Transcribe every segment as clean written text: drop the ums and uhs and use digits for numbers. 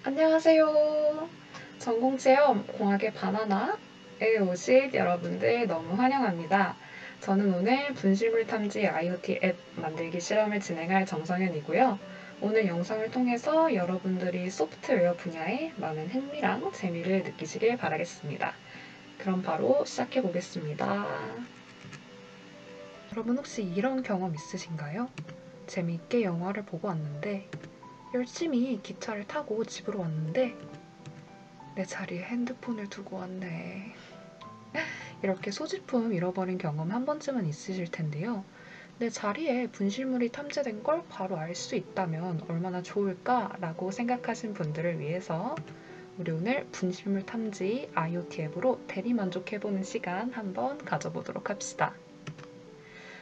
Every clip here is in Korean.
안녕하세요. 전공체험 공학의 바나나에 오신 여러분들 너무 환영합니다. 저는 오늘 분실물 탐지 IoT 앱 만들기 실험을 진행할 정성현이고요. 오늘 영상을 통해서 여러분들이 소프트웨어 분야에 많은 흥미랑 재미를 느끼시길 바라겠습니다. 그럼 바로 시작해 보겠습니다. 여러분 혹시 이런 경험 있으신가요? 재미있게 영화를 보고 왔는데 열심히 기차를 타고 집으로 왔는데 내 자리에 핸드폰을 두고 왔네. 이렇게 소지품 잃어버린 경험 한 번쯤은 있으실 텐데요. 내 자리에 분실물이 탐지된 걸 바로 알 수 있다면 얼마나 좋을까라고 생각하신 분들을 위해서 우리 오늘 분실물 탐지 IoT 앱으로 대리만족해보는 시간 한번 가져보도록 합시다.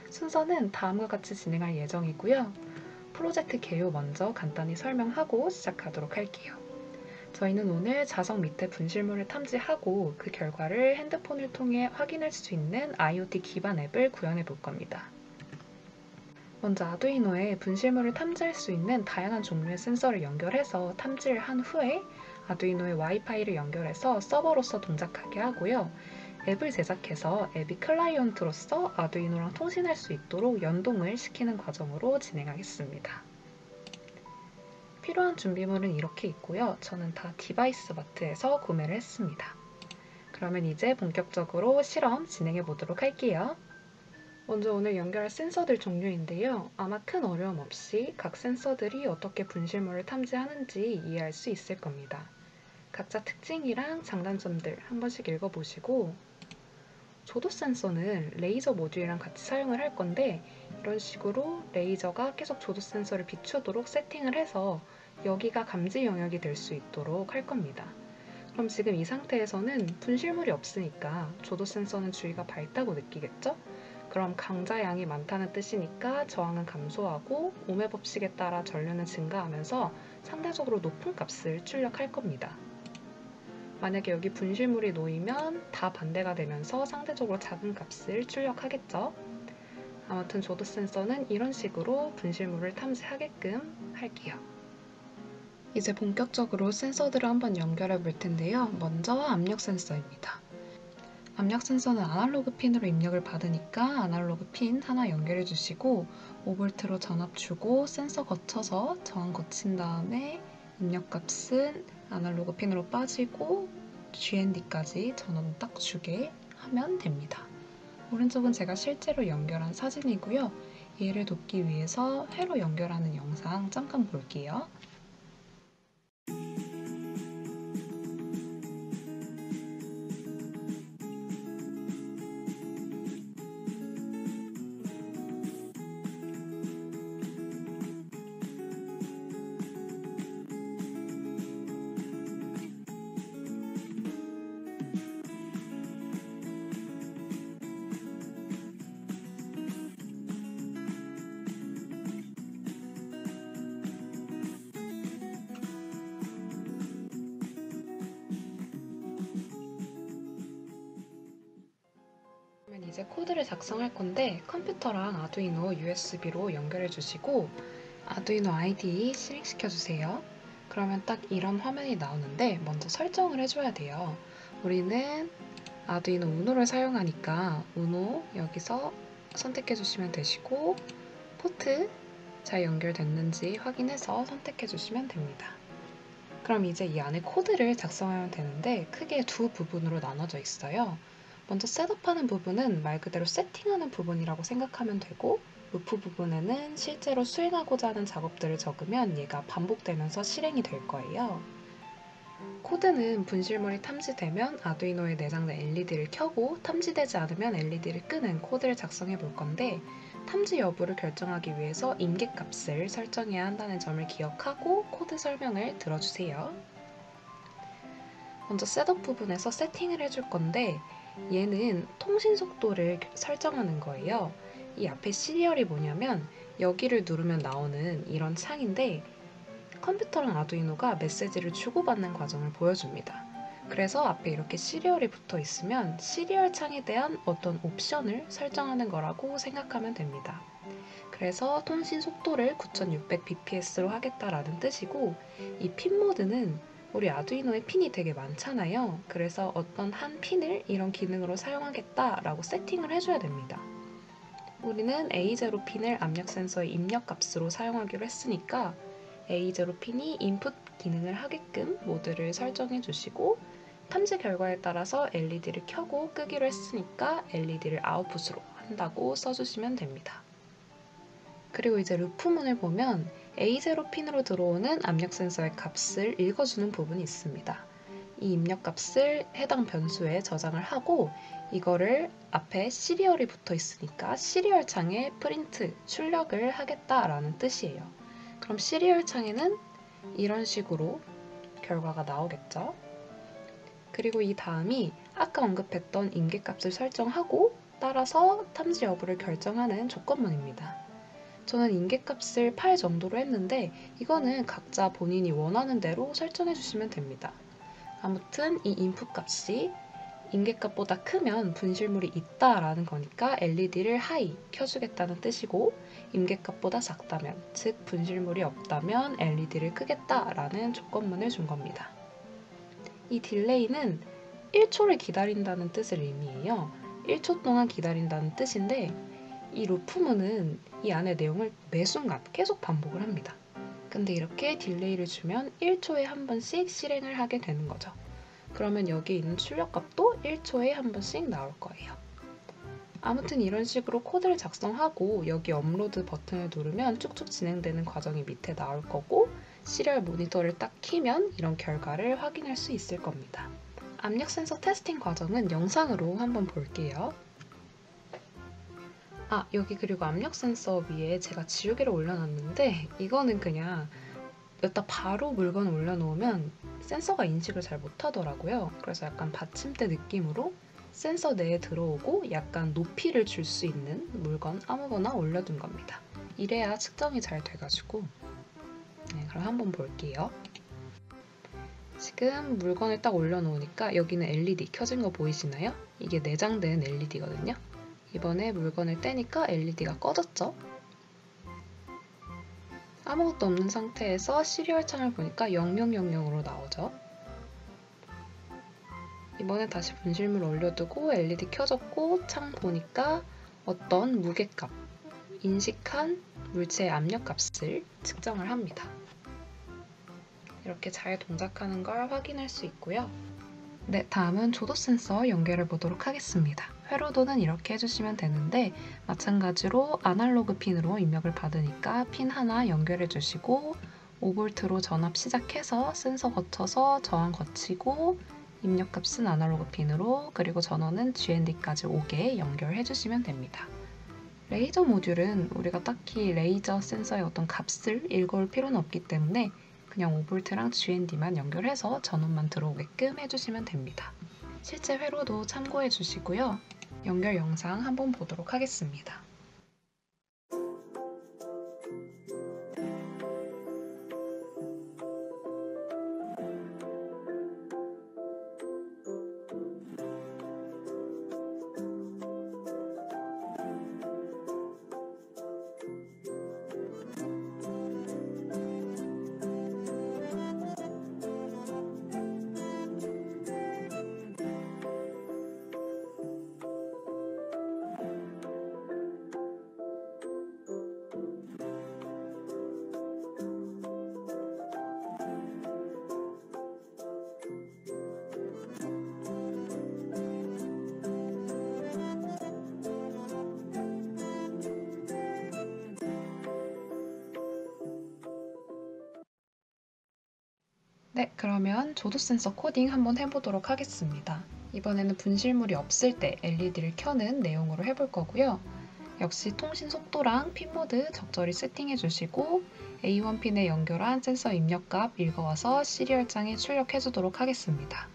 순서는 다음과 같이 진행할 예정이고요. 프로젝트 개요 먼저 간단히 설명하고 시작하도록 할게요. 저희는 오늘 자석 밑에 분실물을 탐지하고 그 결과를 핸드폰을 통해 확인할 수 있는 IoT 기반 앱을 구현해 볼 겁니다. 먼저 아두이노에 분실물을 탐지할 수 있는 다양한 종류의 센서를 연결해서 탐지를 한 후에 아두이노에 와이파이를 연결해서 서버로서 동작하게 하고요. 앱을 제작해서 앱이 클라이언트로서 아두이노랑 통신할 수 있도록 연동을 시키는 과정으로 진행하겠습니다. 필요한 준비물은 이렇게 있고요. 저는 다 디바이스 마트에서 구매를 했습니다. 그러면 이제 본격적으로 실험 진행해 보도록 할게요. 먼저 오늘 연결할 센서들 종류인데요. 아마 큰 어려움 없이 각 센서들이 어떻게 분실물을 탐지하는지 이해할 수 있을 겁니다. 각자 특징이랑 장단점들 한 번씩 읽어보시고 조도 센서는 레이저 모듈이랑 같이 사용을 할 건데 이런 식으로 레이저가 계속 조도 센서를 비추도록 세팅을 해서 여기가 감지 영역이 될 수 있도록 할 겁니다. 그럼 지금 이 상태에서는 분실물이 없으니까 조도 센서는 주위가 밝다고 느끼겠죠? 그럼 강자양이 많다는 뜻이니까 저항은 감소하고 오매 법칙에 따라 전류는 증가하면서 상대적으로 높은 값을 출력할 겁니다. 만약에 여기 분실물이 놓이면 다 반대가 되면서 상대적으로 작은 값을 출력하겠죠. 아무튼 조도 센서는 이런 식으로 분실물을 탐지하게끔 할게요. 이제 본격적으로 센서들을 한번 연결해 볼 텐데요. 먼저 압력 센서입니다. 압력 센서는 아날로그 핀으로 입력을 받으니까 아날로그 핀 하나 연결해 주시고 5V로 전압 주고 센서 거쳐서 저항 거친 다음에 입력값은 아날로그 핀으로 빠지고 GND까지 전원 딱 주게 하면 됩니다. 오른쪽은 제가 실제로 연결한 사진이고요. 이해를 돕기 위해서 회로 연결하는 영상 잠깐 볼게요. 그러면 이제 코드를 작성할 건데 컴퓨터랑 아두이노 USB로 연결해 주시고 아두이노 IDE 실행시켜 주세요. 그러면 딱 이런 화면이 나오는데 먼저 설정을 해줘야 돼요. 우리는 아두이노 우노를 사용하니까 우노 여기서 선택해 주시면 되시고 포트 잘 연결됐는지 확인해서 선택해 주시면 됩니다. 그럼 이제 이 안에 코드를 작성하면 되는데 크게 두 부분으로 나눠져 있어요. 먼저 셋업하는 부분은 말 그대로 세팅하는 부분이라고 생각하면 되고 루프 부분에는 실제로 수행하고자 하는 작업들을 적으면 얘가 반복되면서 실행이 될 거예요. 코드는 분실물이 탐지되면 아두이노에 내장된 LED를 켜고 탐지되지 않으면 LED를 끄는 코드를 작성해 볼 건데 탐지 여부를 결정하기 위해서 임계값을 설정해야 한다는 점을 기억하고 코드 설명을 들어주세요. 먼저 셋업 부분에서 세팅을 해줄 건데 얘는 통신 속도를 설정하는 거예요. 이 앞에 시리얼이 뭐냐면 여기를 누르면 나오는 이런 창인데 컴퓨터랑 아두이노가 메시지를 주고받는 과정을 보여줍니다. 그래서 앞에 이렇게 시리얼이 붙어 있으면 시리얼 창에 대한 어떤 옵션을 설정하는 거라고 생각하면 됩니다. 그래서 통신 속도를 9600bps로 하겠다라는 뜻이고, 이 핀 모드는 우리 아두이노에 핀이 되게 많잖아요. 그래서 어떤 한 핀을 이런 기능으로 사용하겠다라고 세팅을 해줘야 됩니다. 우리는 A0 핀을 압력 센서의 입력 값으로 사용하기로 했으니까 A0 핀이 인풋 기능을 하게끔 모드를 설정해 주시고, 탐지 결과에 따라서 LED를 켜고 끄기로 했으니까 LED를 아웃풋으로 한다고 써주시면 됩니다. 그리고 이제 루프문을 보면 A0 핀으로 들어오는 압력 센서의 값을 읽어주는 부분이 있습니다. 이 입력 값을 해당 변수에 저장을 하고, 이거를 앞에 시리얼이 붙어 있으니까 시리얼 창에 프린트, 출력을 하겠다라는 뜻이에요. 그럼 시리얼 창에는 이런 식으로 결과가 나오겠죠. 그리고 이 다음이 아까 언급했던 임계값을 설정하고 따라서 탐지 여부를 결정하는 조건문입니다. 저는 임계값을 8 정도로 했는데 이거는 각자 본인이 원하는 대로 설정해 주시면 됩니다. 아무튼 이 인풋 값이 임계값보다 크면 분실물이 있다라는 거니까 LED를 하이 켜주겠다는 뜻이고, 임계값보다 작다면, 즉 분실물이 없다면 LED를 끄겠다라는 조건문을 준 겁니다. 이 딜레이는 1초를 기다린다는 뜻을 의미해요. 1초 동안 기다린다는 뜻인데, 이 루프문은 이 안의 내용을 매 순간 계속 반복을 합니다. 근데 이렇게 딜레이를 주면 1초에 한 번씩 실행을 하게 되는 거죠. 그러면 여기 있는 출력값도 1초에 한 번씩 나올 거예요. 아무튼 이런 식으로 코드를 작성하고 여기 업로드 버튼을 누르면 쭉쭉 진행되는 과정이 밑에 나올 거고, 시리얼 모니터를 딱 키면 이런 결과를 확인할 수 있을 겁니다. 압력 센서 테스팅 과정은 영상으로 한번 볼게요. 여기 그리고 압력 센서 위에 제가 지우개를 올려놨는데, 이거는 그냥 여기다 바로 물건을 올려놓으면 센서가 인식을 잘 못하더라고요. 그래서 약간 받침대 느낌으로 센서 내에 들어오고 약간 높이를 줄 수 있는 물건 아무거나 올려둔 겁니다. 이래야 측정이 잘 돼가지고. 그럼 한번 볼게요. 지금 물건을 딱 올려놓으니까 여기는 LED 켜진 거 보이시나요? 이게 내장된 LED거든요. 이번에 물건을 떼니까 LED가 꺼졌죠? 아무것도 없는 상태에서 시리얼 창을 보니까 0000으로 나오죠. 이번에 다시 분실물 올려두고 LED 켜졌고, 창 보니까 어떤 무게값, 인식한 물체의 압력값을 측정을 합니다. 이렇게 잘 동작하는 걸 확인할 수 있고요. 네, 다음은 조도 센서 연결해 보도록 하겠습니다. 회로도는 이렇게 해주시면 되는데, 마찬가지로 아날로그 핀으로 입력을 받으니까 핀 하나 연결해 주시고 5V로 전압 시작해서 센서 거쳐서 저항 거치고, 입력값은 아날로그 핀으로, 그리고 전원은 GND까지 오게 연결해 주시면 됩니다. 레이저 모듈은 우리가 딱히 레이저 센서의 어떤 값을 읽어올 필요는 없기 때문에 그냥 5V랑 GND만 연결해서 전원만 들어오게끔 해주시면 됩니다. 실제 회로도 참고해 주시고요. 연결 영상 한번 보도록 하겠습니다. 네, 그러면 조도 센서 코딩 한번 해보도록 하겠습니다. 이번에는 분실물이 없을 때 LED를 켜는 내용으로 해볼 거고요. 역시 통신 속도랑 핀 모드 적절히 세팅해 주시고, A1 핀에 연결한 센서 입력값 읽어와서 시리얼장에 출력해 주도록 하겠습니다.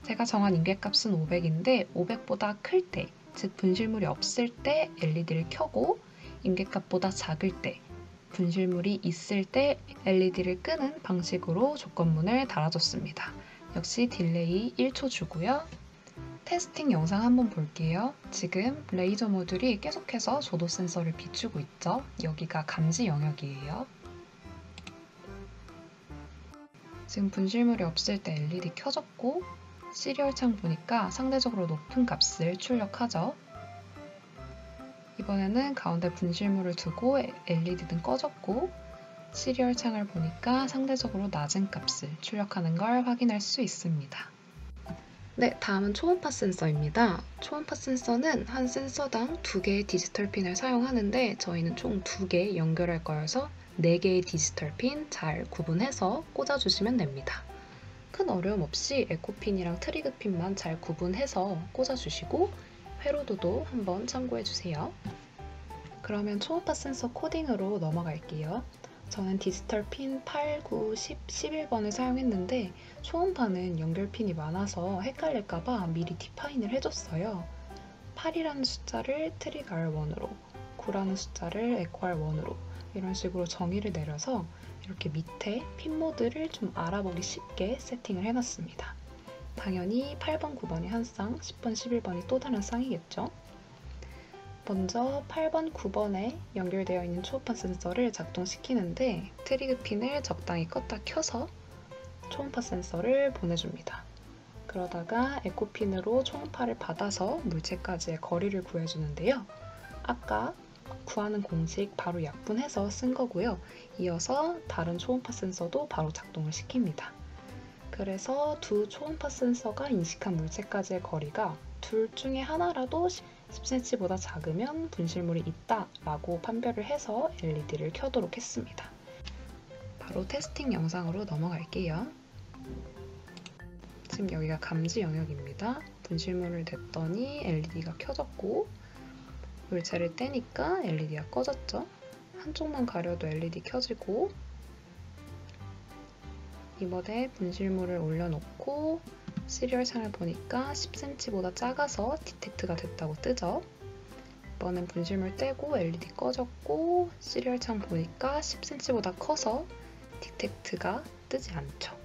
제가 정한 임계값은 500인데 500보다 클 때, 즉 분실물이 없을 때 LED를 켜고, 임계값보다 작을 때, 분실물이 있을 때 LED를 끄는 방식으로 조건문을 달아줬습니다. 역시 딜레이 1초 주고요. 테스팅 영상 한번 볼게요. 지금 레이저 모듈이 계속해서 조도 센서를 비추고 있죠? 여기가 감지 영역이에요. 지금 분실물이 없을 때 LED 켜졌고 시리얼 창 보니까 상대적으로 높은 값을 출력하죠. 이번에는 가운데 분실물을 두고 LED는 꺼졌고 시리얼 창을 보니까 상대적으로 낮은 값을 출력하는 걸 확인할 수 있습니다. 네, 다음은 초음파 센서입니다. 초음파 센서는 한 센서당 2개의 디지털 핀을 사용하는데 저희는 총 2개 연결할 거여서 4개의 디지털 핀 잘 구분해서 꽂아주시면 됩니다. 큰 어려움 없이 에코핀이랑 트리그 핀만 잘 구분해서 꽂아주시고 회로도도 한번 참고해주세요. 그러면 초음파 센서 코딩으로 넘어갈게요. 저는 디지털 핀 8, 9, 10, 11번을 사용했는데 초음파는 연결 핀이 많아서 헷갈릴까봐 미리 디파인을 해줬어요. 8이라는 숫자를 트리거 R1으로, 9라는 숫자를 에코 R1으로 이런 식으로 정의를 내려서 이렇게 밑에 핀 모드를 좀 알아보기 쉽게 세팅을 해놨습니다. 당연히 8번, 9번이 한 쌍, 10번, 11번이 또 다른 쌍이겠죠? 먼저 8번, 9번에 연결되어 있는 초음파 센서를 작동시키는데 트리그 핀을 적당히 껐다 켜서 초음파 센서를 보내줍니다. 그러다가 에코핀으로 초음파를 받아서 물체까지의 거리를 구해주는데요. 아까 구하는 공식 바로 약분해서 쓴 거고요. 이어서 다른 초음파 센서도 바로 작동을 시킵니다. 그래서 두 초음파 센서가 인식한 물체까지의 거리가 둘 중에 하나라도 10cm보다 작으면 분실물이 있다 라고 판별을 해서 LED를 켜도록 했습니다. 바로 테스팅 영상으로 넘어갈게요. 지금 여기가 감지 영역입니다. 분실물을 댔더니 LED가 켜졌고 물체를 떼니까 LED가 꺼졌죠. 한쪽만 가려도 LED 켜지고 이번에 분실물을 올려놓고 시리얼 창을 보니까 10cm보다 작아서 디텍트가 됐다고 뜨죠. 이번엔 분실물 떼고 LED 꺼졌고 시리얼 창 보니까 10cm보다 커서 디텍트가 뜨지 않죠.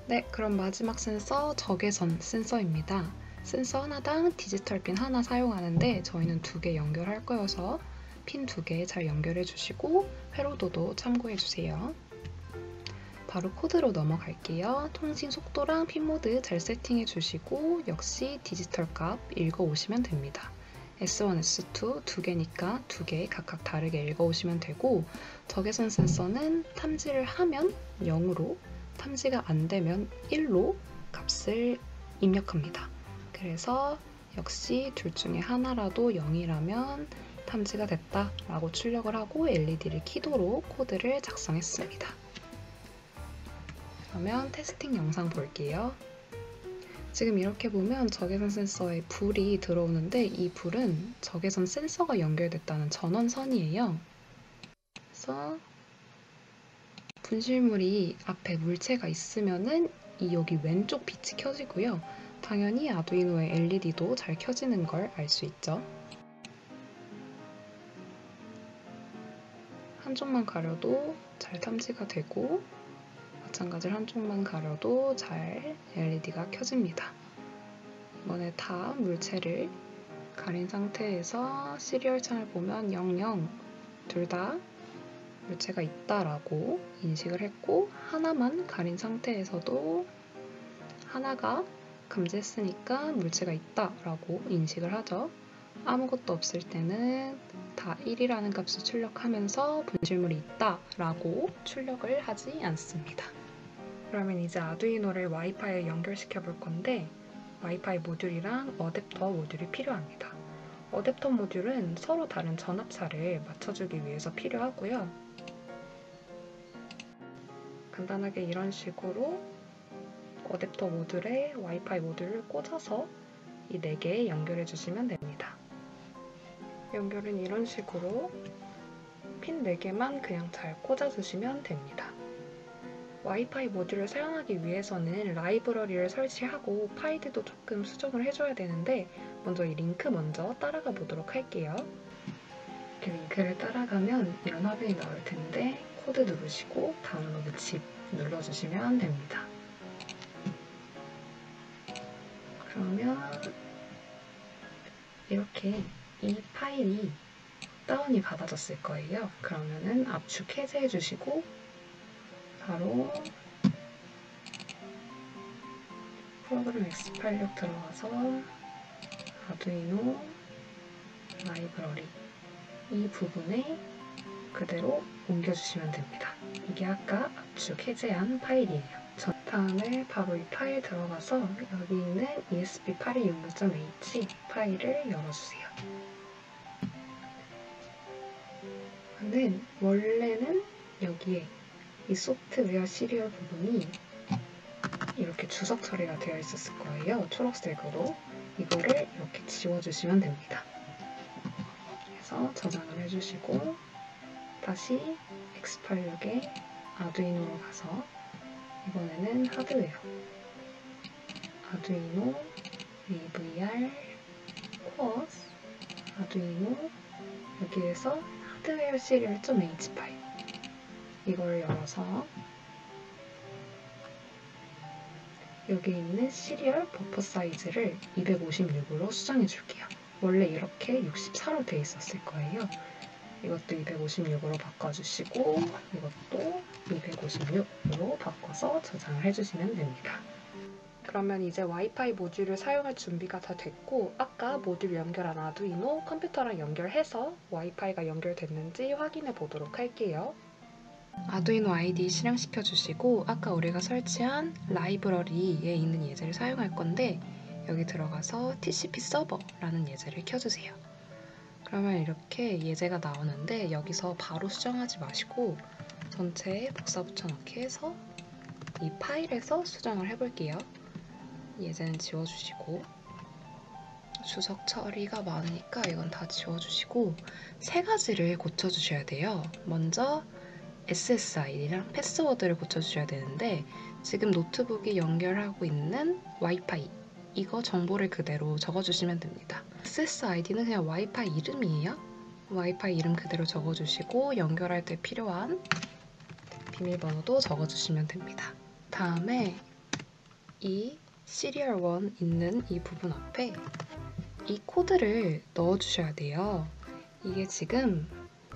네, 그럼 마지막 센서 적외선 센서입니다. 센서 하나당 디지털 핀 하나 사용하는데 저희는 2개 연결할 거여서 핀 2개 잘 연결해 주시고 회로도도 참고해 주세요. 바로 코드로 넘어갈게요. 통신 속도랑 핀 모드 잘 세팅해 주시고 역시 디지털 값 읽어 오시면 됩니다. S1, S2 2개니까 2개 각각 다르게 읽어 오시면 되고 적외선 센서는 탐지를 하면 0으로 탐지가 안 되면 1로 값을 입력합니다. 그래서 역시 둘 중에 하나라도 0이라면 탐지가 됐다 라고 출력을 하고 LED를 켜도록 코드를 작성했습니다. 그러면 테스팅 영상 볼게요. 지금 이렇게 보면 적외선 센서에 불이 들어오는데 이 불은 적외선 센서가 연결됐다는 전원선이에요. 그래서 분실물이 앞에 물체가 있으면은 여기 왼쪽 빛이 켜지고요. 당연히 아두이노의 LED도 잘 켜지는 걸 알 수 있죠. 한쪽만 가려도 잘 탐지가 되고 마찬가지로 한쪽만 가려도 잘 LED가 켜집니다. 이번에 다 물체를 가린 상태에서 시리얼 창을 보면 00 둘 다 물체가 있다라고 인식을 했고 하나만 가린 상태에서도 하나가 감지했으니까 물체가 있다라고 인식을 하죠. 아무것도 없을 때는 다 1이라는 값을 출력하면서 분실물이 있다라고 출력을 하지 않습니다. 그러면 이제 아두이노를 와이파이에 연결시켜 볼 건데 와이파이 모듈이랑 어댑터 모듈이 필요합니다. 어댑터 모듈은 서로 다른 전압차를 맞춰주기 위해서 필요하고요. 간단하게 이런 식으로 어댑터 모듈에 와이파이 모듈을 꽂아서 이 4개에 연결해 주시면 됩니다. 연결은 이런 식으로 핀 4개만 그냥 잘 꽂아주시면 됩니다. 와이파이 모듈을 사용하기 위해서는 라이브러리를 설치하고 파일도 조금 수정을 해줘야 되는데 먼저 이 링크 먼저 따라가 보도록 할게요. 이렇게 링크를 따라가면 이런 화면이 나올 텐데 코드 누르시고 다운로드 칩 눌러주시면 됩니다. 그러면 이렇게 이 파일이 다운이 받아졌을 거예요. 그러면은 압축 해제해 주시고 바로 프로그램 X86 들어가서 아두이노 라이브러리 이 부분에 그대로 옮겨주시면 됩니다. 이게 아까 압축 해제한 파일이에요. 다음에 바로 이 파일 들어가서 여기 있는 esp8266.h 파일을 열어주세요. 원래는 여기에 이 소프트웨어 시리얼 부분이 이렇게 주석 처리가 되어 있었을 거예요. 초록색으로. 이거를 이렇게 지워주시면 됩니다. 그래서 저장을 해주시고 다시 X86에 아두이노로 가서 이번에는 하드웨어 아두이노 AVR 코어스 아두이노 여기에서 하드웨어 시리얼.h 파일 이걸 열어서 여기 있는 시리얼 버퍼 사이즈를 256으로 수정해 줄게요. 원래 이렇게 64로 돼 있었을 거예요. 이것도 256으로 바꿔주시고 이것도 256으로 바꿔서 저장을 해주시면 됩니다. 그러면 이제 와이파이 모듈을 사용할 준비가 다 됐고 아까 모듈 연결한 아두이노 컴퓨터랑 연결해서 와이파이가 연결됐는지 확인해 보도록 할게요. 아두이노 아이디 실행시켜 주시고 아까 우리가 설치한 라이브러리에 있는 예제를 사용할 건데 여기 들어가서 TCP 서버라는 예제를 켜주세요. 그러면 이렇게 예제가 나오는데 여기서 바로 수정하지 마시고 전체에 복사 붙여넣기 해서 이 파일에서 수정을 해볼게요. 예제는 지워주시고 주석 처리가 많으니까 이건 다 지워주시고 세 가지를 고쳐주셔야 돼요. 먼저 SSID랑 패스워드를 고쳐주셔야 되는데 지금 노트북이 연결하고 있는 와이파이 이거 정보를 그대로 적어주시면 됩니다. SSID는 그냥 와이파이 이름이에요. 와이파이 이름 그대로 적어주시고 연결할 때 필요한 비밀번호도 적어주시면 됩니다. 다음에 이 시리얼 1 있는 이 부분 앞에 이 코드를 넣어주셔야 돼요. 이게 지금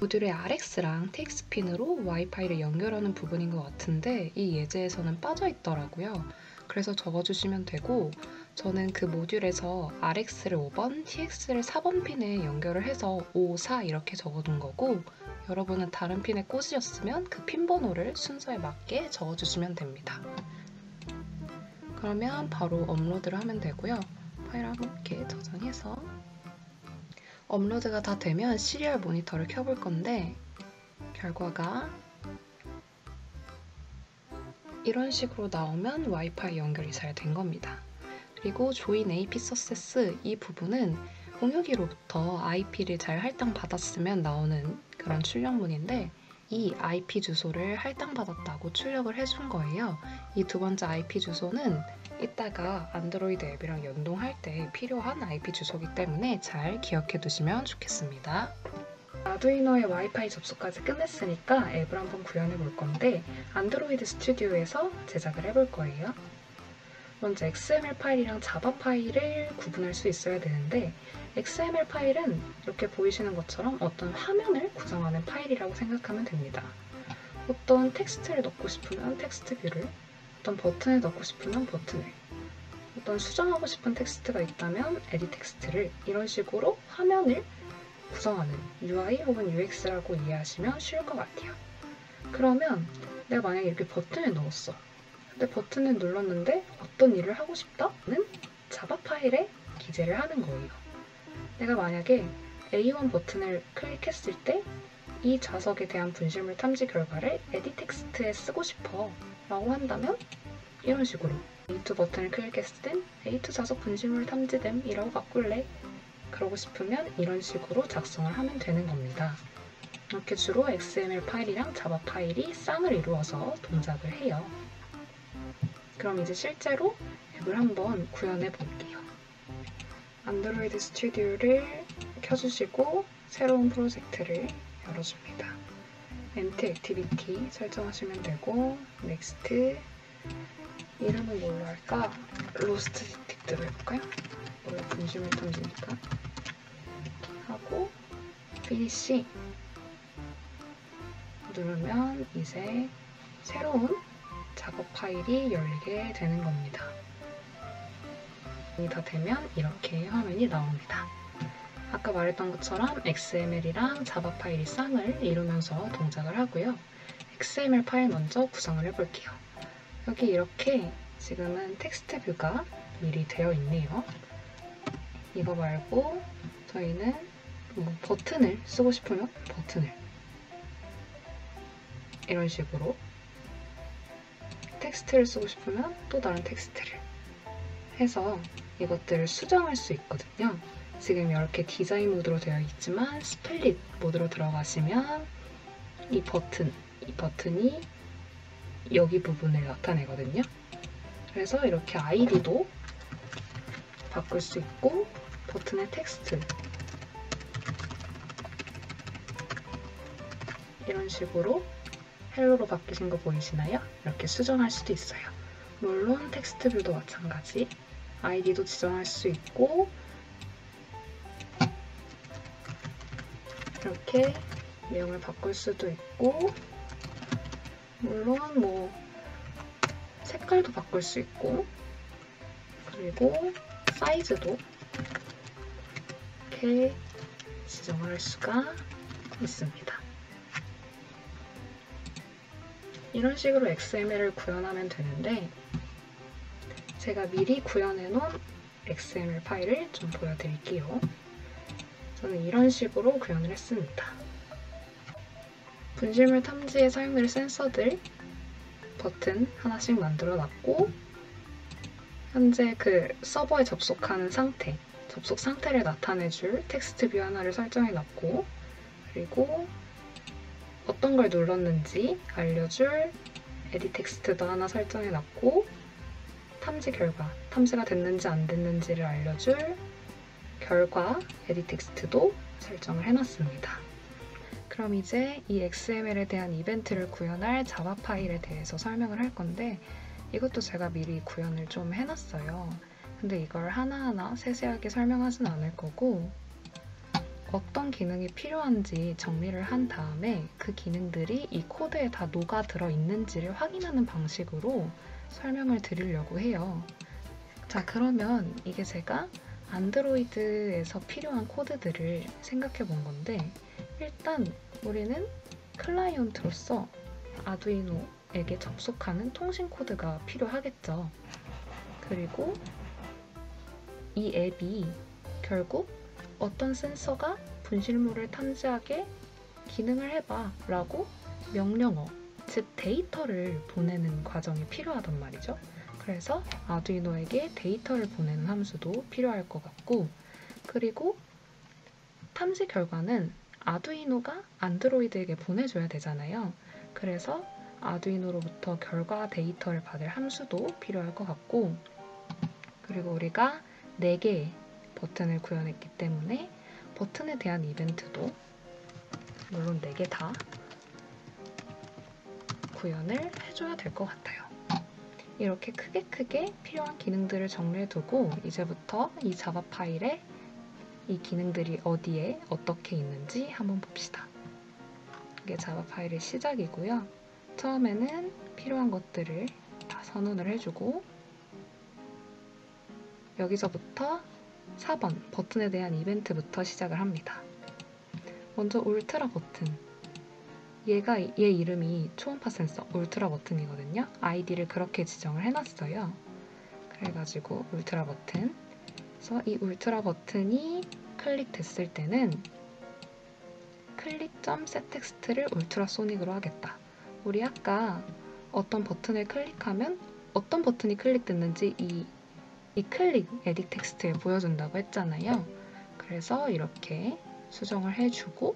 모듈의 RX랑 TX핀으로 와이파이를 연결하는 부분인 것 같은데 이 예제에서는 빠져 있더라고요. 그래서 적어주시면 되고 저는 그 모듈에서 RX를 5번, TX를 4번 핀에 연결을 해서 5, 4 이렇게 적어둔 거고 여러분은 다른 핀에 꽂으셨으면 그 핀 번호를 순서에 맞게 적어주시면 됩니다. 그러면 바로 업로드를 하면 되고요. 파일 함께 저장해서 업로드가 다 되면 시리얼 모니터를 켜볼 건데 결과가 이런 식으로 나오면 와이파이 연결이 잘 된 겁니다. 그리고 join AP success 이 부분은 공유기로부터 IP를 잘 할당받았으면 나오는 그런 출력문인데 이 IP 주소를 할당받았다고 출력을 해준 거예요. 이 두 번째 IP 주소는 이따가 안드로이드 앱이랑 연동할 때 필요한 IP 주소이기 때문에 잘 기억해 두시면 좋겠습니다. 아두이노의 와이파이 접속까지 끝냈으니까 앱을 한번 구현해 볼 건데 안드로이드 스튜디오에서 제작을 해볼 거예요. 먼저 XML 파일이랑 자바 파일을 구분할 수 있어야 되는데 XML 파일은 이렇게 보이시는 것처럼 어떤 화면을 구성하는 파일이라고 생각하면 됩니다. 어떤 텍스트를 넣고 싶으면 텍스트 뷰를, 어떤 버튼을 넣고 싶으면 버튼을, 어떤 수정하고 싶은 텍스트가 있다면 에디 텍스트를 이런 식으로 화면을 구성하는 UI 혹은 UX라고 이해하시면 쉬울 것 같아요. 그러면 내가 만약에 이렇게 버튼을 넣었어. 근데 버튼을 눌렀는데 어떤 일을 하고 싶다는 자바 파일에 기재를 하는 거예요. 내가 만약에 A1 버튼을 클릭했을 때 이 좌석에 대한 분실물 탐지 결과를 에디 텍스트에 쓰고 싶어 라고 한다면 이런 식으로 A2 버튼을 클릭했을 땐 A2 좌석 분실물 탐지됨 이라고 바꿀래? 그러고 싶으면 이런 식으로 작성을 하면 되는 겁니다. 이렇게 주로 XML 파일이랑 자바 파일이 쌍을 이루어서 동작을 해요. 그럼 이제 실제로 앱을 한번 구현해 볼게요. 안드로이드 스튜디오를 켜주시고 새로운 프로젝트를 열어줍니다. 엔트 액티비티 설정하시면 되고 넥스트, 이름은 뭘로 할까? 로스트 디텍트로 해볼까요? 원래 분실물 탐지니까. 하고 피니시 누르면 이제 새로운 작업 파일이 열리게 되는 겁니다. 다 되면 이렇게 화면이 나옵니다. 아까 말했던 것처럼 XML이랑 자바 파일이 쌍을 이루면서 동작을 하고요. XML 파일 먼저 구성을 해볼게요. 여기 이렇게 지금은 텍스트 뷰가 미리 되어 있네요. 이거 말고 저희는 뭐 버튼을 쓰고 싶으면 버튼을 이런 식으로, 텍스트를 쓰고 싶으면 또 다른 텍스트를 해서 이것들을 수정할 수 있거든요. 지금 이렇게 디자인 모드로 되어 있지만 스플릿 모드로 들어가시면 이 버튼이 여기 부분을 나타내거든요. 그래서 이렇게 아이디도 바꿀 수 있고 버튼의 텍스트 이런 식으로 헬로로 바뀌신 거 보이시나요? 이렇게 수정할 수도 있어요. 물론 텍스트 뷰도 마찬가지. 아이디도 지정할 수 있고 이렇게 내용을 바꿀 수도 있고 물론 뭐 색깔도 바꿀 수 있고 그리고 사이즈도 이렇게 지정을 할 수가 있습니다. 이런 식으로 XML을 구현하면 되는데 제가 미리 구현해 놓은 XML 파일을 좀 보여드릴게요. 저는 이런 식으로 구현을 했습니다. 분실물 탐지에 사용될 센서들 버튼 하나씩 만들어 놨고 현재 그 서버에 접속하는 상태, 접속 상태를 나타내줄 텍스트 뷰 하나를 설정해 놨고 그리고 어떤 걸 눌렀는지 알려줄 에디 텍스트도 하나 설정해 놨고 탐지 결과, 탐지가 됐는지 안 됐는지를 알려줄 결과 에디 텍스트도 설정을 해놨습니다. 그럼 이제 이 XML에 대한 이벤트를 구현할 자바 파일에 대해서 설명을 할 건데 이것도 제가 미리 구현을 좀 해놨어요. 근데 이걸 하나하나 세세하게 설명하진 않을 거고 어떤 기능이 필요한지 정리를 한 다음에 그 기능들이 이 코드에 다 녹아들어 있는지를 확인하는 방식으로 설명을 드리려고 해요. 자, 그러면 이게 제가 안드로이드에서 필요한 코드들을 생각해 본 건데 일단 우리는 클라이언트로서 아두이노에게 접속하는 통신 코드가 필요하겠죠. 그리고 이 앱이 결국 어떤 센서가 분실물을 탐지하게 기능을 해봐 라고 명령어, 즉 데이터를 보내는 과정이 필요하단 말이죠. 그래서 아두이노에게 데이터를 보내는 함수도 필요할 것 같고 그리고 탐지 결과는 아두이노가 안드로이드에게 보내줘야 되잖아요. 그래서 아두이노로부터 결과 데이터를 받을 함수도 필요할 것 같고 그리고 우리가 4개의 버튼을 구현했기 때문에 버튼에 대한 이벤트도 물론 4개 다 구현을 해줘야 될 것 같아요. 이렇게 크게 필요한 기능들을 정리해두고 이제부터 이 자바 파일에 이 기능들이 어디에 어떻게 있는지 한번 봅시다. 이게 자바 파일의 시작이고요. 처음에는 필요한 것들을 다 선언을 해주고 여기서부터 4번 버튼에 대한 이벤트부터 시작을 합니다. 먼저 울트라 버튼. 얘 이름이 초음파 센서 울트라 버튼이거든요. 아이디를 그렇게 지정을 해놨어요. 그래가지고 울트라 버튼. 그래서 이 울트라 버튼이 클릭됐을 때는 클릭.setText를 울트라소닉으로 하겠다. 우리 아까 어떤 버튼을 클릭하면 어떤 버튼이 클릭됐는지 이 클릭 에딕 텍스트에 보여준다고 했잖아요. 그래서 이렇게 수정을 해주고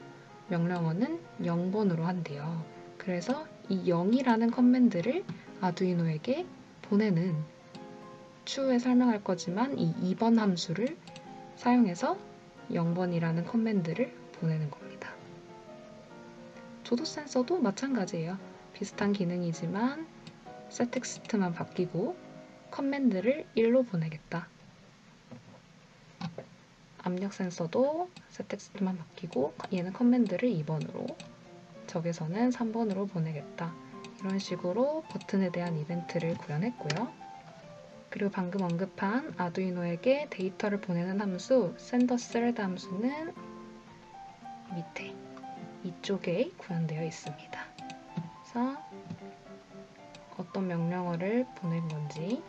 명령어는 0번으로 한대요. 그래서 이 0이라는 커맨드를 아두이노에게 보내는 추후에 설명할 거지만 이 2번 함수를 사용해서 0번이라는 커맨드를 보내는 겁니다. 조도 센서도 마찬가지예요. 비슷한 기능이지만 setText만 바뀌고 커맨드를 1로 보내겠다. 압력 센서도 setText만 바뀌고 얘는 커맨드를 2번으로, 적외선은 3번으로 보내겠다. 이런 식으로 버튼에 대한 이벤트를 구현했고요. 그리고 방금 언급한 아두이노에게 데이터를 보내는 함수 senderthread 함수는 밑에 이쪽에 구현되어 있습니다. 그래서 어떤 명령어를 보낸 건지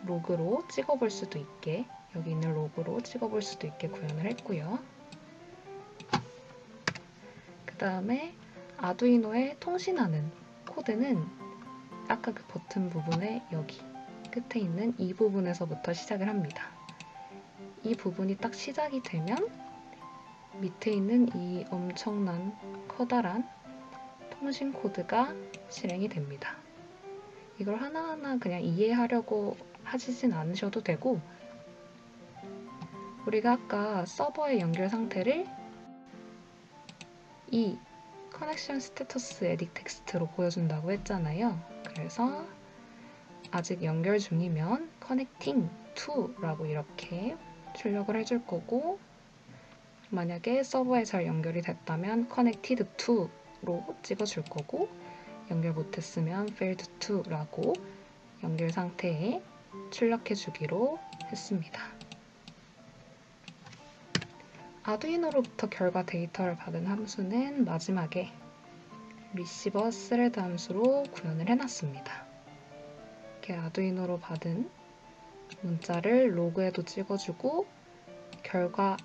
로그로 찍어볼 수도 있게, 여기 있는 로그로 찍어볼 수도 있게 구현을 했고요. 그 다음에 아두이노에 통신하는 코드는 아까 그 버튼 부분에 여기 끝에 있는 이 부분에서부터 시작을 합니다. 이 부분이 딱 시작이 되면 밑에 있는 이 엄청난 커다란 통신 코드가 실행이 됩니다. 이걸 하나하나 그냥 이해하려고 하시진 않으셔도 되고, 우리가 아까 서버의 연결 상태를 이 커넥션 스테터스 에딕 텍스트로 보여준다고 했잖아요. 그래서 아직 연결 중이면 connecting to라고 이렇게 출력을 해줄 거고, 만약에 서버에 잘 연결이 됐다면 connected to로 찍어줄 거고, 연결 못했으면 failed to라고 연결 상태에 출력해 주기로 했습니다. 아두이노로부터 결과 데이터를 받은 함수는 마지막에 receiver thread 함수로 구현을 해놨습니다. 이렇게 아두이노로 받은 문자를 로그에도 찍어주고 결과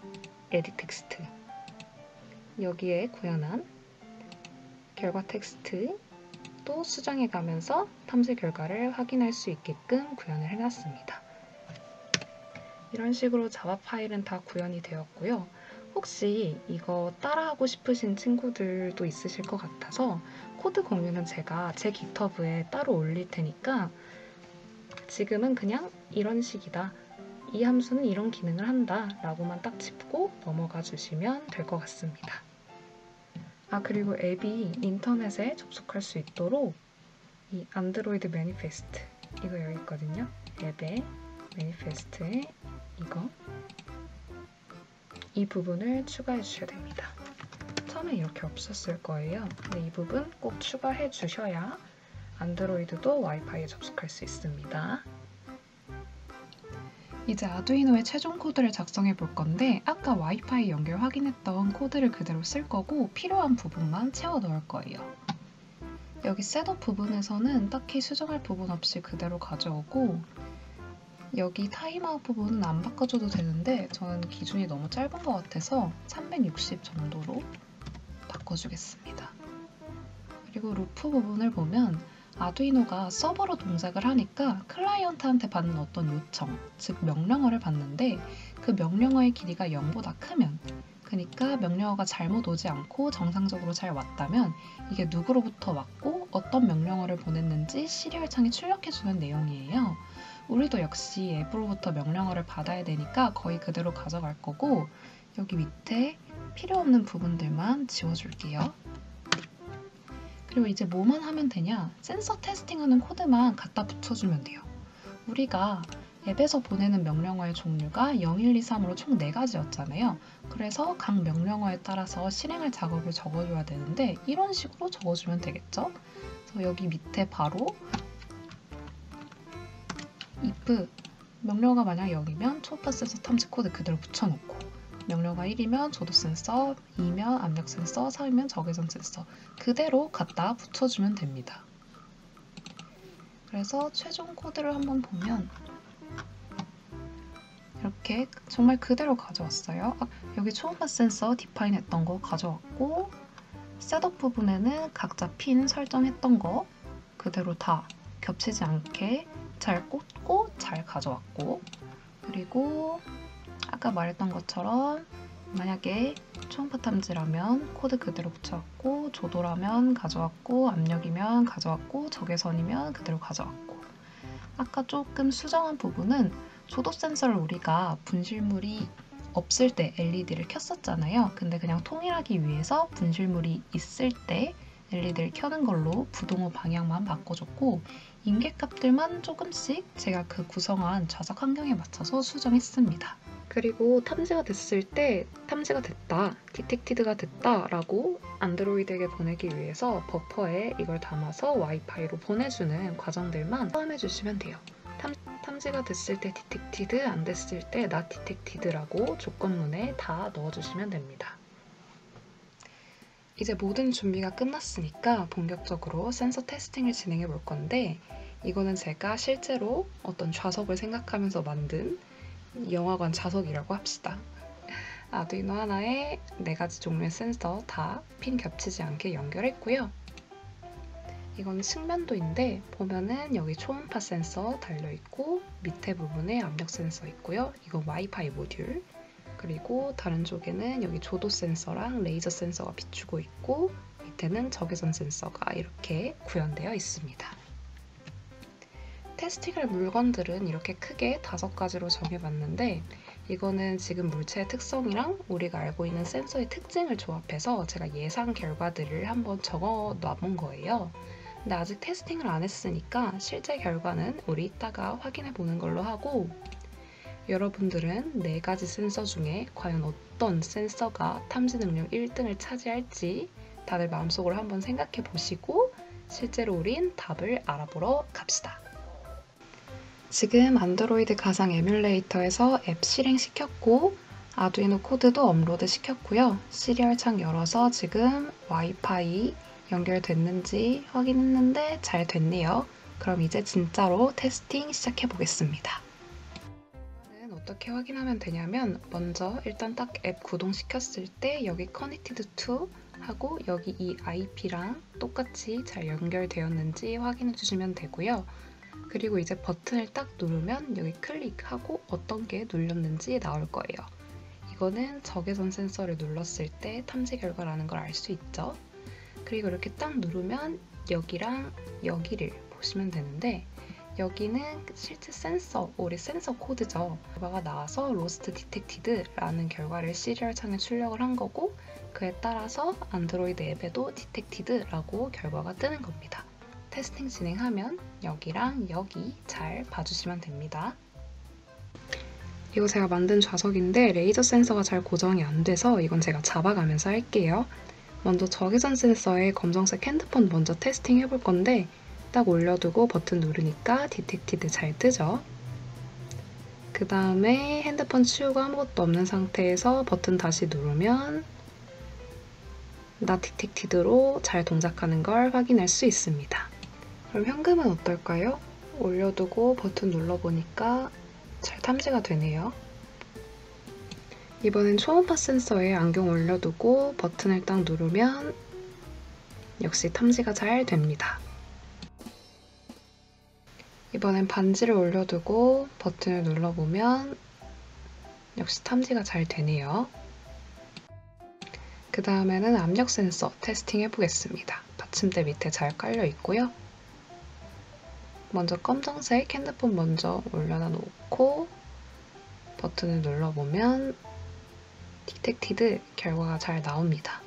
edit 텍스트, 여기에 구현한 결과 텍스트 또 수정해 가면서 탐색 결과를 확인할 수 있게끔 구현을 해놨습니다. 이런 식으로 자바 파일은 다 구현이 되었고요. 혹시 이거 따라하고 싶으신 친구들도 있으실 것 같아서 코드 공유는 제가 제 깃허브에 따로 올릴 테니까 지금은 그냥 이런 식이다, 이 함수는 이런 기능을 한다 라고만 딱 짚고 넘어가 주시면 될 것 같습니다. 그리고 앱이 인터넷에 접속할 수 있도록 이 안드로이드 매니페스트, 이거 여기 있거든요. 앱의 매니페스트에 이 부분을 추가해 주셔야 됩니다. 처음에 이렇게 없었을 거예요. 근데 이 부분 꼭 추가해 주셔야 안드로이드도 와이파이에 접속할 수 있습니다. 이제 아두이노의 최종 코드를 작성해 볼 건데, 아까 와이파이 연결 확인했던 코드를 그대로 쓸 거고 필요한 부분만 채워 넣을 거예요. 여기 셋업 부분에서는 딱히 수정할 부분 없이 그대로 가져오고, 여기 타임아웃 부분은 안 바꿔줘도 되는데 저는 기준이 너무 짧은 것 같아서 360 정도로 바꿔주겠습니다. 그리고 루프 부분을 보면 아두이노가 서버로 동작을 하니까 클라이언트한테 받는 어떤 요청, 즉 명령어를 받는데 그 명령어의 길이가 0보다 크면, 그러니까 명령어가 잘못 오지 않고 정상적으로 잘 왔다면 이게 누구로부터 왔고 어떤 명령어를 보냈는지 시리얼 창에 출력해주는 내용이에요. 우리도 역시 앱으로부터 명령어를 받아야 되니까 거의 그대로 가져갈 거고, 여기 밑에 필요 없는 부분들만 지워줄게요. 그리고 이제 뭐만 하면 되냐? 센서 테스팅하는 코드만 갖다 붙여주면 돼요. 우리가 앱에서 보내는 명령어의 종류가 0, 1, 2, 3으로 총 4가지였잖아요. 그래서 각 명령어에 따라서 실행할 작업을 적어줘야 되는데 이런 식으로 적어주면 되겠죠? 그래서 여기 밑에 바로 if 명령어가 만약 0이면 초음파 센서 탐지 코드 그대로 붙여놓고, 명령어가 1이면 조도 센서, 2면 압력 센서, 3이면 적외선 센서 그대로 갖다 붙여주면 됩니다. 그래서 최종 코드를 한번 보면 이렇게 정말 그대로 가져왔어요. 여기 초음파 센서 디파인 했던 거 가져왔고, 셋업 부분에는 각자 핀 설정했던 거 그대로 다 겹치지 않게 잘 꽂고 잘 가져왔고, 그리고 아까 말했던 것처럼 만약에 초음파 탐지라면 코드 그대로 붙여왔고, 조도라면 가져왔고, 압력이면 가져왔고, 적외선이면 그대로 가져왔고, 아까 조금 수정한 부분은 조도 센서를 우리가 분실물이 없을 때 LED를 켰었잖아요. 근데 그냥 통일하기 위해서 분실물이 있을 때 LED를 켜는 걸로 부동호 방향만 바꿔줬고 임계값들만 조금씩 제가 그 구성한 좌석 환경에 맞춰서 수정했습니다. 그리고 탐지가 됐을 때 탐지가 됐다, 디텍티드가 됐다 라고 안드로이드에게 보내기 위해서 버퍼에 이걸 담아서 와이파이로 보내주는 과정들만 포함해 주시면 돼요. 탐지가 됐을 때 디텍티드, 안 됐을 때 not detected라고 조건문에 다 넣어주시면 됩니다. 이제 모든 준비가 끝났으니까 본격적으로 센서 테스팅을 진행해 볼 건데 이거는 제가 실제로 어떤 좌석을 생각하면서 만든 영화관 좌석이라고 합시다. 아두이노 하나에 4가지 종류의 센서 다 핀 겹치지 않게 연결했고요. 이건 측면도인데 보면은 여기 초음파 센서 달려있고 밑에 부분에 압력 센서 있고요. 이건 와이파이 모듈. 그리고 다른 쪽에는 여기 조도 센서랑 레이저 센서가 비추고 있고 밑에는 적외선 센서가 이렇게 구현되어 있습니다. 테스팅할 물건들은 이렇게 크게 5가지로 정해봤는데 이거는 지금 물체의 특성이랑 우리가 알고 있는 센서의 특징을 조합해서 제가 예상 결과들을 한번 적어 놔본 거예요. 근데 아직 테스팅을 안 했으니까 실제 결과는 우리 이따가 확인해 보는 걸로 하고 여러분들은 4가지 센서 중에 과연 어떤 센서가 탐지 능력 1등을 차지할지 다들 마음속으로 한번 생각해 보시고 실제로 우린 답을 알아보러 갑시다. 지금 안드로이드 가상 에뮬레이터에서 앱 실행시켰고 아두이노 코드도 업로드 시켰고요. 시리얼 창 열어서 지금 와이파이 연결됐는지 확인했는데 잘 됐네요. 그럼 이제 진짜로 테스팅 시작해 보겠습니다. 어떻게 확인하면 되냐면 먼저 일단 딱 앱 구동시켰을 때 여기 Connected to 하고 여기 이 IP랑 똑같이 잘 연결되었는지 확인해 주시면 되고요. 그리고 이제 버튼을 딱 누르면 여기 클릭하고 어떤 게 눌렸는지 나올 거예요. 이거는 적외선 센서를 눌렀을 때 탐지 결과라는 걸 알 수 있죠. 그리고 이렇게 딱 누르면 여기랑 여기를 보시면 되는데 여기는 실제 센서, 우리 센서 코드죠. 결과가 나와서 Lost Detected라는 결과를 시리얼 창에 출력을 한 거고 그에 따라서 안드로이드 앱에도 Detected라고 결과가 뜨는 겁니다. 테스팅 진행하면 여기랑 여기 잘 봐주시면 됩니다. 이거 제가 만든 좌석인데 레이저 센서가 잘 고정이 안 돼서 이건 제가 잡아가면서 할게요. 먼저 적외선 센서에 검정색 핸드폰 먼저 테스팅 해볼 건데 딱 올려두고 버튼 누르니까 디텍티드 잘 뜨죠. 그 다음에 핸드폰 치우고 아무것도 없는 상태에서 버튼 다시 누르면 not detected로 잘 동작하는 걸 확인할 수 있습니다. 그럼 현금은 어떨까요? 올려두고 버튼 눌러보니까 잘 탐지가 되네요. 이번엔 초음파 센서에 안경 올려두고 버튼을 딱 누르면 역시 탐지가 잘 됩니다. 이번엔 반지를 올려두고 버튼을 눌러보면 역시 탐지가 잘 되네요. 그 다음에는 압력 센서 테스팅 해보겠습니다. 받침대 밑에 잘 깔려 있고요. 먼저 검정색 핸드폰 먼저 올려놔 놓고 버튼을 눌러보면 디텍티드 결과가 잘 나옵니다.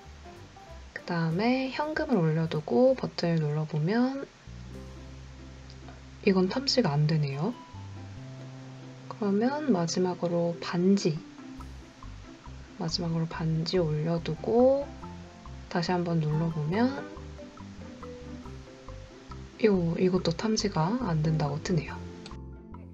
그 다음에 현금을 올려두고 버튼을 눌러보면 이건 탐지가 안 되네요. 그러면 마지막으로 반지 올려두고 다시 한번 눌러보면 이것도 탐지가 안 된다고 뜨네요.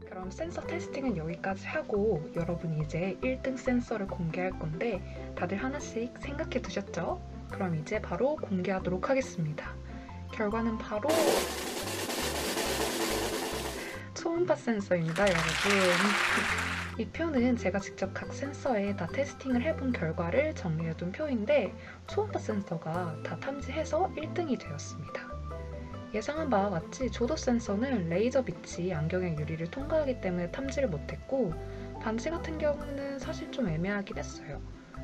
그럼 센서 테스팅은 여기까지 하고 여러분이 이제 1등 센서를 공개할 건데 다들 하나씩 생각해 두셨죠? 그럼 이제 바로 공개하도록 하겠습니다. 결과는 바로 초음파 센서입니다, 여러분. 이 표는 제가 직접 각 센서에 다 테스팅을 해본 결과를 정리해둔 표인데 초음파 센서가 다 탐지해서 1등이 되었습니다. 예상한 바와 같이 조도 센서는 레이저 빛이 안경의 유리를 통과하기 때문에 탐지를 못했고 반지 같은 경우는 사실 좀 애매하긴 했어요.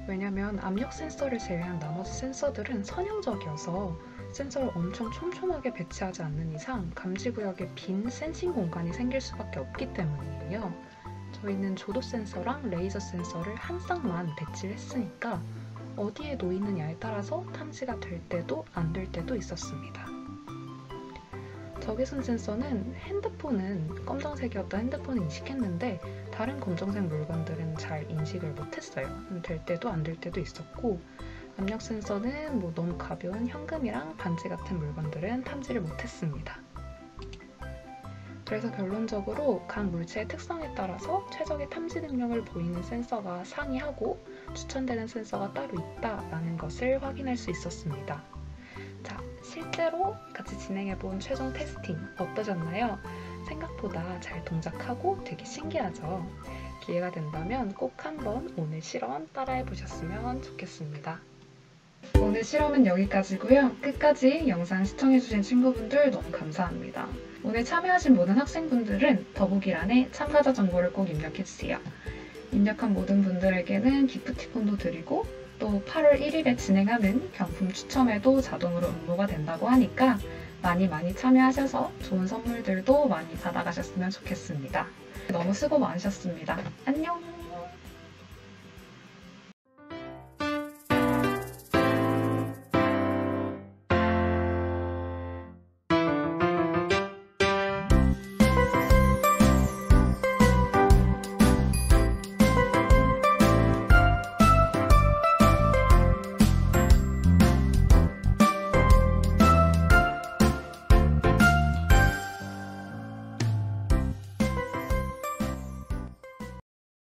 왜냐면 압력 센서를 제외한 나머지 센서들은 선형적이어서 센서를 엄청 촘촘하게 배치하지 않는 이상 감지구역에 빈 센싱 공간이 생길 수밖에 없기 때문이에요. 저희는 조도 센서랑 레이저 센서를 한 쌍만 배치를 했으니까 어디에 놓이느냐에 따라서 탐지가 될 때도 안 될 때도 있었습니다. 적외선 센서는 핸드폰은 검정색이었던 핸드폰을 인식했는데 다른 검정색 물건들은 잘 인식을 못했어요. 될 때도 안 될 때도 있었고, 압력 센서는 너무 가벼운 현금이랑 반지 같은 물건들은 탐지를 못했습니다. 그래서 결론적으로 각 물체의 특성에 따라서 최적의 탐지 능력을 보이는 센서가 상이하고 추천되는 센서가 따로 있다라는 것을 확인할 수 있었습니다. 자, 실제로 같이 진행해본 최종 테스팅 어떠셨나요? 생각보다 잘 동작하고 되게 신기하죠? 기회가 된다면 꼭 한번 오늘 실험 따라해보셨으면 좋겠습니다. 오늘 실험은 여기까지고요. 끝까지 영상 시청해주신 친구분들 너무 감사합니다. 오늘 참여하신 모든 학생분들은 더보기란에 참가자 정보를 꼭 입력해주세요. 입력한 모든 분들에게는 기프티콘도 드리고 또 8월 1일에 진행하는 경품 추첨에도 자동으로 응모가 된다고 하니까 많이 참여하셔서 좋은 선물들도 많이 받아가셨으면 좋겠습니다. 너무 수고 많으셨습니다. 안녕!